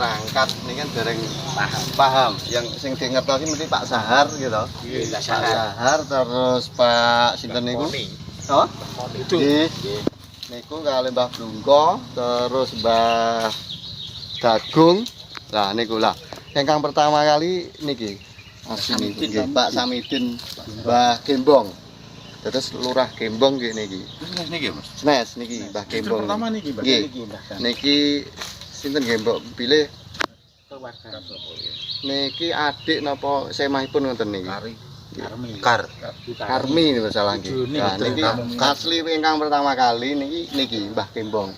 berangkat ini kan dereng paham. Yang sing dingertosi mesti Pak Sahar gitu. Iya, Pak Sahar terus Pak sinten niku? Oh? Nggih. Niku kali Mbah Blungko, terus Mbah Dagung. Lah niku lah. Ingkang pertama kali niki asli niki Pak Samidin Mbah Gembong. Terus Lurah Gembong nggih niki. Niki, Mas. Snes niki Mbah Gembong. Pertama niki, Mbak. Nggih. Niki, Mbah. Niki sinten Gembong pilih Keluarga Surabaya. niki adik napa semahipun ngoten niki? Karmi ini masalah nggih. Nah niki asli ingkang pertama kali niki Mbah Gembong.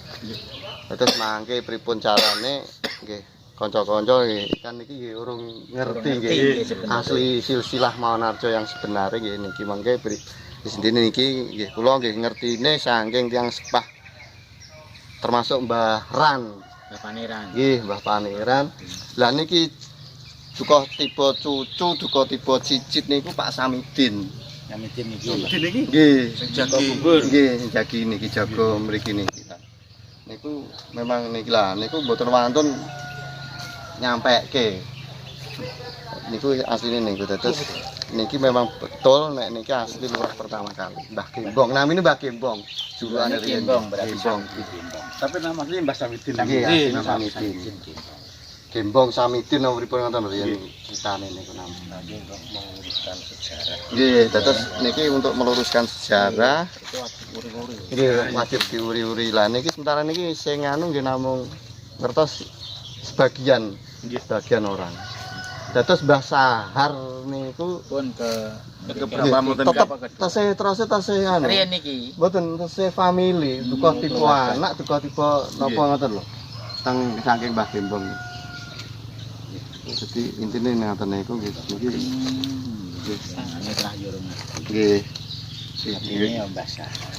Terus mangke pripun carane nggih kanca-kanca nggih kan niki nggih urung ngerti nggih asli silsilah Mawanarjo yang sebenarnya nggih niki mangke disendine niki nggih kula nggih ngertine saking tiyang sepah termasuk Mbah Ran. Mbah Paneran. Nggih Mbah Paneran. Lah niki duka tipe cucu, duka tipe cicit niku Pak Samidin. Samidin niki. Samidin niki? Nggih, jago bubur. Nggih, jagi niki jago mriki niki. Niku memang niki lah, niku mboten wonten nyampeke. Niku asline niku terus niki memang betul nek niki asli lurah pertama kali. Mbah Gembong, namine Mbah Gembong. Juluane Gembong berarti Gembong. Tapi nama asli Mbah Samidin. Nggih, Samidin. Gembong Samidin nomor pripun ngoten riyen critane niku namanya. Nggih, untuk meluruskan sejarah. Nggih, terus niki untuk meluruskan sejarah. Itu uri-uri. Nggih, wajib diuri-uri. Lah niki sementara niki sing anu nggih namung ngertos sebagian orang. Terus Mbah Sahar niku Pun ke beberapa mboten tesih tesih anu. Riyen niki. Mboten tesih family, duka tipe anak, duka tipe napa ngoten lho. Teng saking Mbah Gembong. Jadi intinya ngoten niku nggih. Sangane terakhir. Nggih. Ini Mbah Sahar.